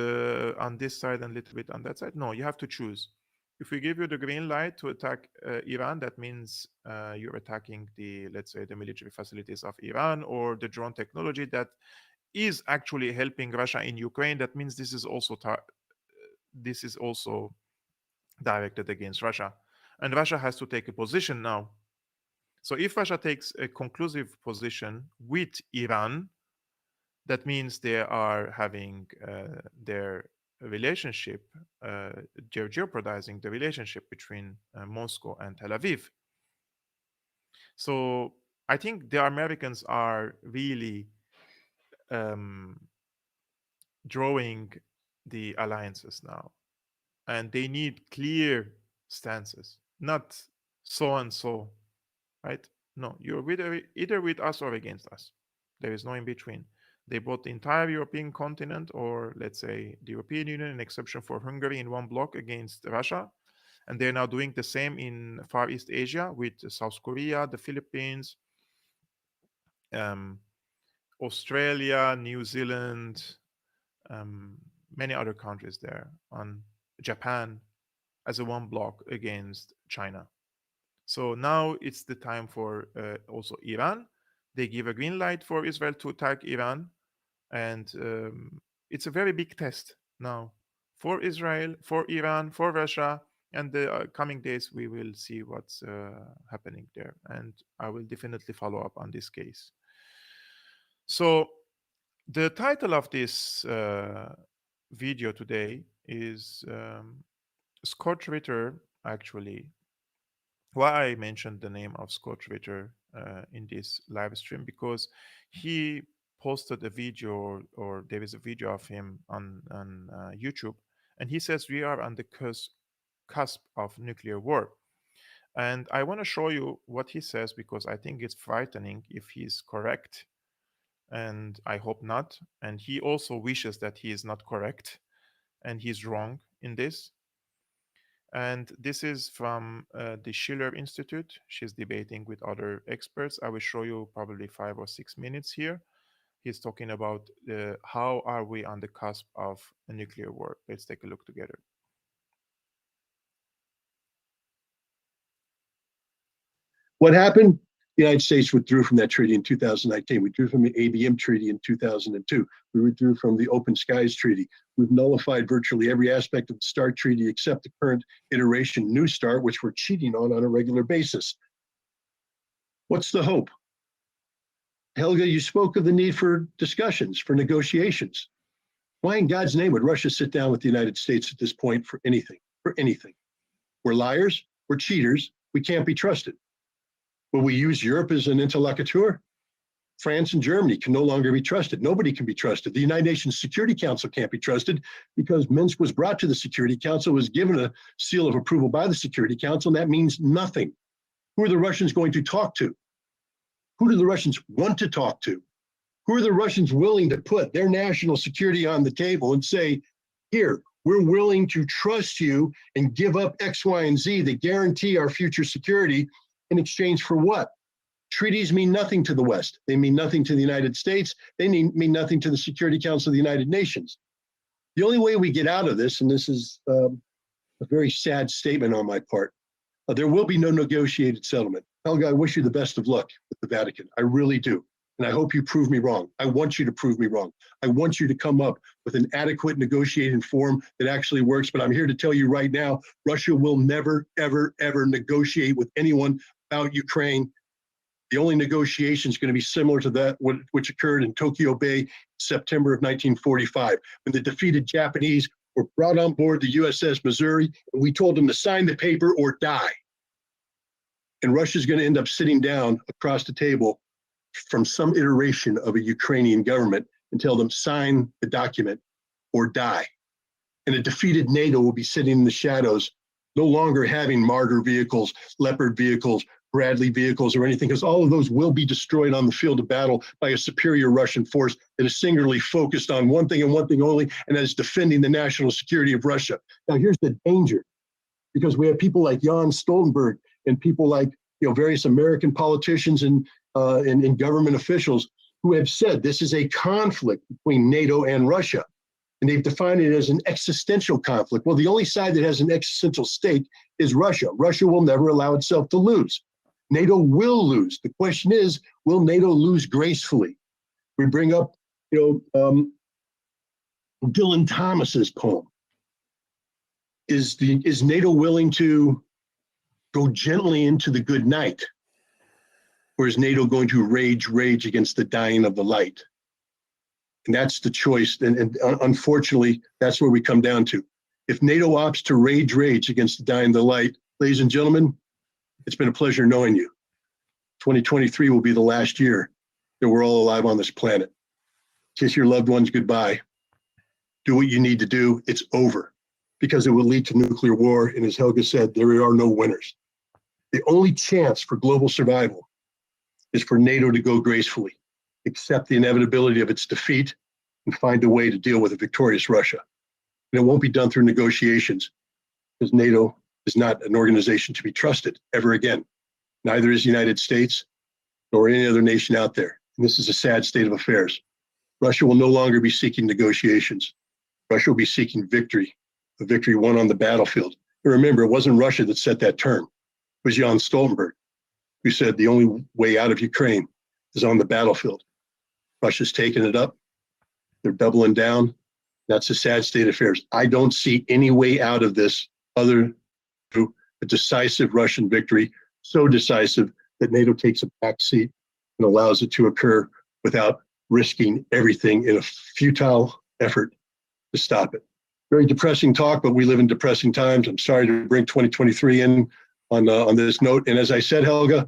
on this side and little bit on that side? No, you have to choose. If we give you the green light to attack Iran, that means you're attacking let's say, the military facilities of Iran or the drone technology that is actually helping Russia in Ukraine. That means this is also directed against Russia, and Russia has to take a position now. So if Russia takes a conclusive position with Iran, that means they are having their relationship, jeopardizing the relationship between Moscow and Tel Aviv. So I think the Americans are really drawing the alliances now, and they need clear stances, not so and so, right? No, you're either with us or against us. There is no in between. They bought the entire European continent, or let's say the European Union, an exception for Hungary, in one block against Russia. And they're now doing the same in Far East Asia with South Korea, the Philippines, Australia, New Zealand, many other countries there, on Japan, as a one block against China. So now it's the time for also Iran. They give a green light for Israel to attack Iran. And it's a very big test now for Israel, for Iran, for Russia. And the coming days, we will see what's happening there. And I will definitely follow up on this case. So the title of this video today is Scott Ritter, actually. Why I mentioned the name of Scott Ritter in this live stream, because he posted a video, or there is a video of him on YouTube, and he says we are on the cusp of nuclear war. And I want to show you what he says, because I think it's frightening if he's correct, and I hope not. And he also wishes that he is not correct and he's wrong in this. And this is from the Schiller Institute. She's debating with other experts. I will show you probably 5 or 6 minutes here. He's talking about how are we on the cusp of a nuclear war. Let's take a look together. What happened The United States withdrew from that treaty in 2019. We withdrew from the ABM treaty in 2002. We withdrew from the Open Skies Treaty. We've nullified virtually every aspect of the START treaty except the current iteration, New START, which we're cheating on a regular basis. What's the hope? Helga, you spoke of the need for discussions, for negotiations. Why in God's name would Russia sit down with the United States at this point for anything? For anything? We're liars, we're cheaters, we can't be trusted. Will we use Europe as an interlocutor? France and Germany can no longer be trusted. Nobody can be trusted. The United Nations Security Council can't be trusted because Minsk was brought to the Security Council, was given a seal of approval by the Security Council, and that means nothing. Who are the Russians going to talk to? Who do the Russians want to talk to? Who are the Russians willing to put their national security on the table and say, here, we're willing to trust you and give up X, Y, and Z that guarantee our future security in exchange for what? Treaties mean nothing to the West. They mean nothing to the United States. They mean nothing to the Security Council of the United Nations. The only way we get out of this, and this is a very sad statement on my part, there will be no negotiated settlement. Helga, I wish you the best of luck with the Vatican. I really do. And I hope you prove me wrong. I want you to prove me wrong. I want you to come up with an adequate negotiating form that actually works. But I'm here to tell you right now, Russia will never, ever, ever negotiate with anyone about Ukraine. The only negotiation is going to be similar to that which occurred in Tokyo Bay, September of 1945, when the defeated Japanese were brought on board the USS Missouri, and we told them to sign the paper or die. And Russia's going to end up sitting down across the table from some iteration of a Ukrainian government and tell them sign the document or die. And a defeated NATO will be sitting in the shadows, no longer having Marder vehicles, Leopard vehicles, Bradley vehicles or anything, because all of those will be destroyed on the field of battle by a superior Russian force that is singularly focused on one thing and one thing only, and that is defending the national security of Russia. Now, here's the danger, because we have people like Jan Stoltenberg and people like various American politicians and government officials who have said this is a conflict between NATO and Russia. And they've defined it as an existential conflict. Well, the only side that has an existential stake is Russia. Russia will never allow itself to lose. NATO will lose. The question is, will NATO lose gracefully? We bring up, Dylan Thomas's poem. Is NATO willing to go gently into the good night? Or is NATO going to rage against the dying of the light? And that's the choice. And unfortunately, that's where we come down to. If NATO opts to rage against the dying of the light, ladies and gentlemen, it's been a pleasure knowing you. 2023 will be the last year that we're all alive on this planet. Kiss your loved ones goodbye. Do what you need to do. It's over, because it will lead to nuclear war. And as Helga said, there are no winners. The only chance for global survival is for NATO to go gracefully, accept the inevitability of its defeat, and find a way to deal with a victorious Russia. And it won't be done through negotiations, because NATO is not an organization to be trusted ever again. Neither is the United States nor any other nation out there. And this is a sad state of affairs. Russia will no longer be seeking negotiations. Russia will be seeking victory, a victory won on the battlefield. And remember, it wasn't Russia that set that term. It was Jan Stoltenberg, who said the only way out of Ukraine is on the battlefield. Russia's taking it up. They're doubling down. That's a sad state of affairs. I don't see any way out of this other through a decisive Russian victory, so decisive that NATO takes a back seat and allows it to occur without risking everything in a futile effort to stop it. Very depressing talk, but we live in depressing times. I'm sorry to bring 2023 in on this note. And as I said, Helga,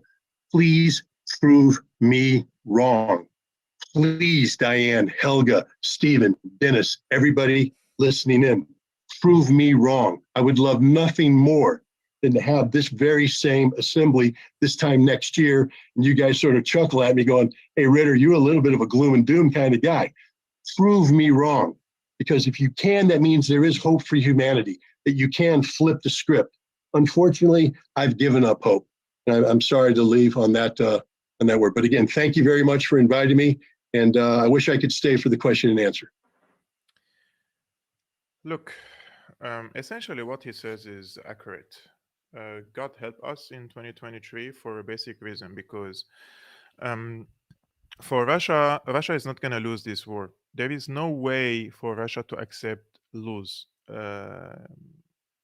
please prove me wrong. Please, Diane, Helga, Stephen, Dennis, everybody listening in, prove me wrong. I would love nothing more than to have this very same assembly this time next year, and you guys sort of chuckle at me going, hey, Ritter, you're a little bit of a gloom and doom kind of guy. Prove me wrong, because if you can, that means there is hope for humanity, that you can flip the script. Unfortunately, I've given up hope, and I'm sorry to leave on that word. But again, thank you very much for inviting me, and I wish I could stay for the question and answer. Look, essentially what he says is accurate. God help us in 2023 for a basic reason, because for Russia is not going to lose this war. There is no way for Russia to lose,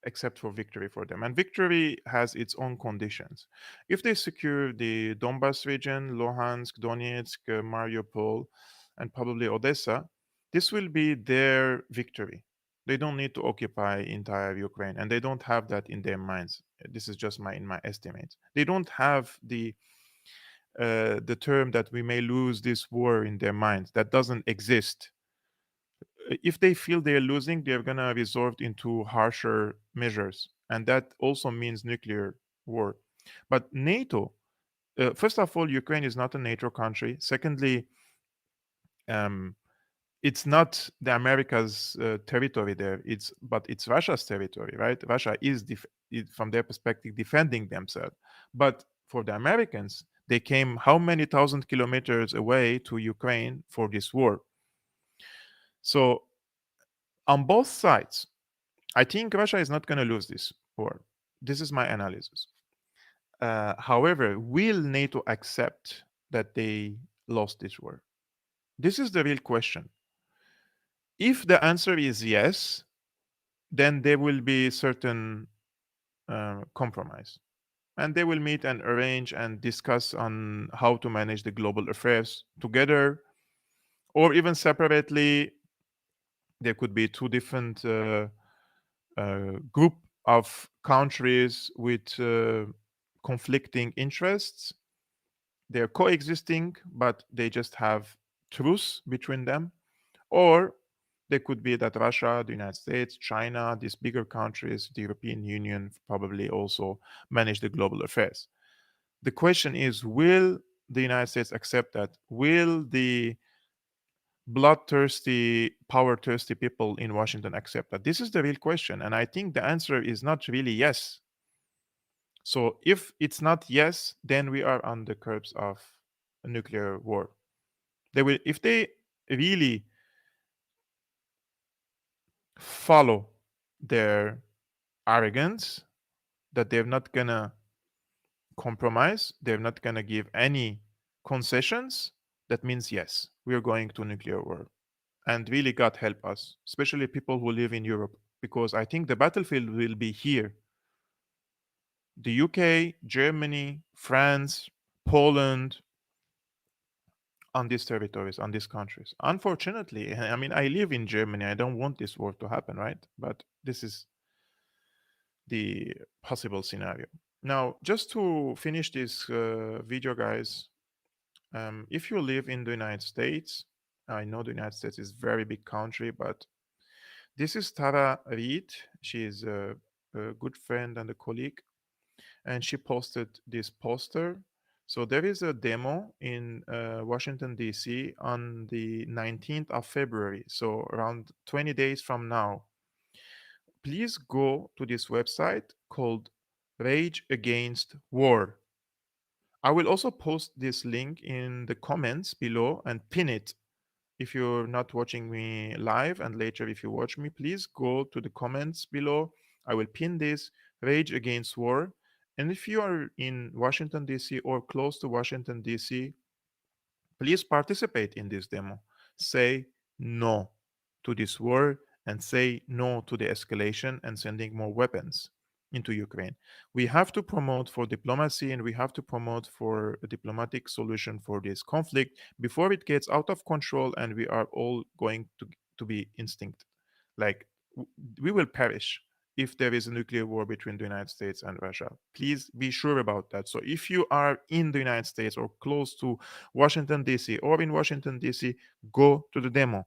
except for victory for them. And victory has its own conditions. If they secure the Donbas region, Luhansk, Donetsk, Mariupol, and probably Odessa, this will be their victory. They don't need to occupy entire Ukraine, and they don't have that in their minds. This is just in my estimates. They don't have the term that we may lose this war in their minds. That doesn't exist. If they feel they're losing, they're going to resort into harsher measures. And that also means nuclear war. But NATO, first of all, Ukraine is not a NATO country. Secondly, it's not the America's territory there. But it's Russia's territory, right? Russia is, from their perspective, defending themselves. But for the Americans, they came how many thousand kilometers away to Ukraine for this war? So on both sides, I think Russia is not going to lose this war. This is my analysis. However, will NATO accept that they lost this war? This is the real question. If the answer is yes, then there will be certain compromise. And they will meet and arrange and discuss on how to manage the global affairs together, or even separately. There could be two different group of countries with conflicting interests. They're coexisting, but they just have truce between them. Or there could be that Russia, the United States, China, these bigger countries, the European Union probably also manage the global affairs. The question is, will the United States accept that? Will the bloodthirsty, power-thirsty people in Washington accept that? This is the real question. And I think the answer is not really yes. So if it's not yes, then we are on the curbs of a nuclear war. If they really follow their arrogance, that they're not gonna compromise, they're not gonna give any concessions, that means yes, we're going to nuclear war. And really, God help us, especially people who live in Europe, because I think the battlefield will be here. The UK, Germany, France, Poland, on these territories, on these countries. Unfortunately, I mean, I live in Germany. I don't want this war to happen, right? But this is the possible scenario. Now, just to finish this video, guys, if you live in the United States, I know the United States is a very big country, but this is Tara Reid. She is a good friend and a colleague, and she posted this poster. So there is a demo in Washington, D.C. on the 19th of February, so around 20 days from now. Please go to this website called Rage Against War. I will also post this link in the comments below and pin it. If you're not watching me live, and later if you watch me, please go to the comments below. I will pin this Rage Against War. And if you are in Washington, D.C. or close to Washington, D.C., please participate in this demo. Say no to this war and say no to the escalation and sending more weapons into Ukraine. We have to promote for diplomacy, and we have to promote for a diplomatic solution for this conflict before it gets out of control and we are all going to be extinct. Like, we will perish if there is a nuclear war between the United States and Russia. Please be sure about that. So if you are in the United States or close to Washington, D.C., or in Washington, D.C., go to the demo.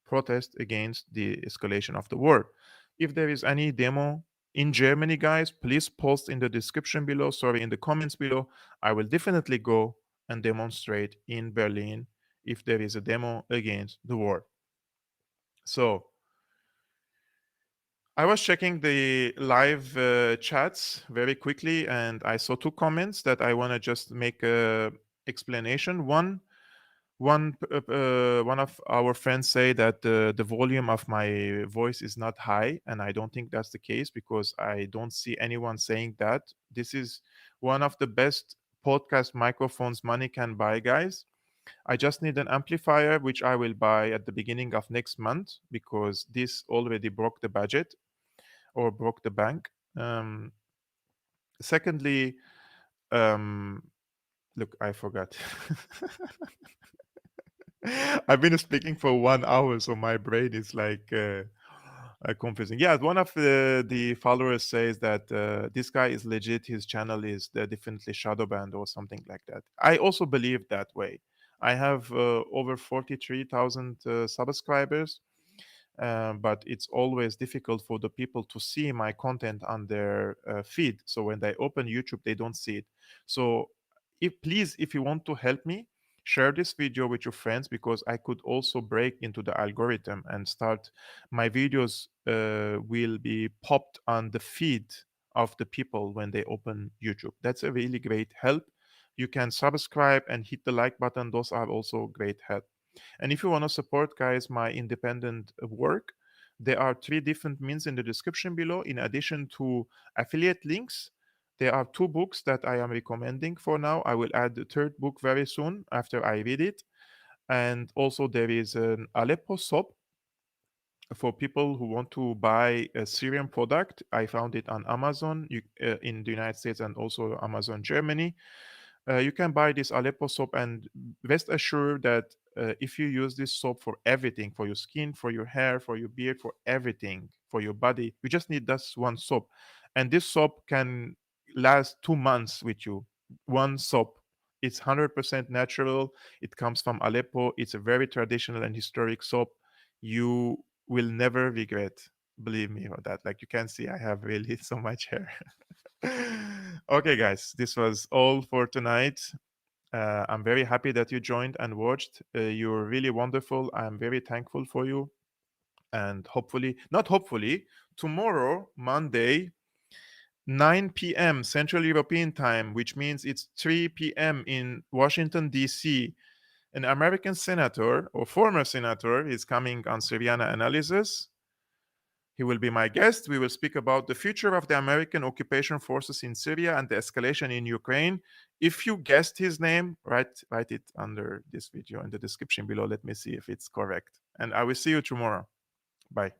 Protest against the escalation of the war. If there is any demo in Germany, guys, please post in the description below, in the comments below. I will definitely go and demonstrate in Berlin if there is a demo against the war. So I was checking the live chats very quickly, and I saw two comments that I want to just make a explanation. One One of our friends say that the volume of my voice is not high, and I don't think that's the case because I don't see anyone saying that. This is one of the best podcast microphones money can buy, guys. I just need an amplifier, which I will buy at the beginning of next month because this already broke the budget or broke the bank. Secondly, look, I forgot. I've been speaking for 1 hour, so my brain is like confusing. Yeah, one of the followers says that this guy is legit. His channel is definitely shadow banned or something like that. I also believe that way. I have over 43,000 subscribers, but it's always difficult for the people to see my content on their feed. So when they open YouTube, they don't see it. So if you want to help me, share this video with your friends because I could also break into the algorithm and start my videos will be popped on the feed of the people when they open YouTube. That's a really great help. You can subscribe and hit the like button. Those are also great help. And if you want to support, guys, my independent work, there are 3 different means in the description below. In addition to affiliate links, there are 2 books that I am recommending for now. I will add the 3rd book very soon after I read it. And also there is an Aleppo soap for people who want to buy a Syrian product. I found it on Amazon in the United States and also Amazon Germany. You can buy this Aleppo soap and rest assured that if you use this soap for everything, for your skin, for your hair, for your beard, for everything, for your body, you just need this one soap. And this soap can last 2 months with you. One soap. It's 100% natural. It comes from Aleppo. It's a very traditional and historic soap. You will never regret. Believe me on that. Like you can see, I have really so much hair. Okay, guys, this was all for tonight. I'm very happy that you joined and watched. You're really wonderful. I'm very thankful for you. And hopefully, not hopefully, tomorrow, Monday, 9 p.m. Central European Time, which means it's 3 p.m. in Washington, D.C., an American senator or former senator is coming on Syriana analysis. He will be my guest. We will speak about the future of the American occupation forces in Syria and the escalation in Ukraine. If you guessed his name, write it under this video in the description below. Let me see if it's correct. And I will see you tomorrow. Bye.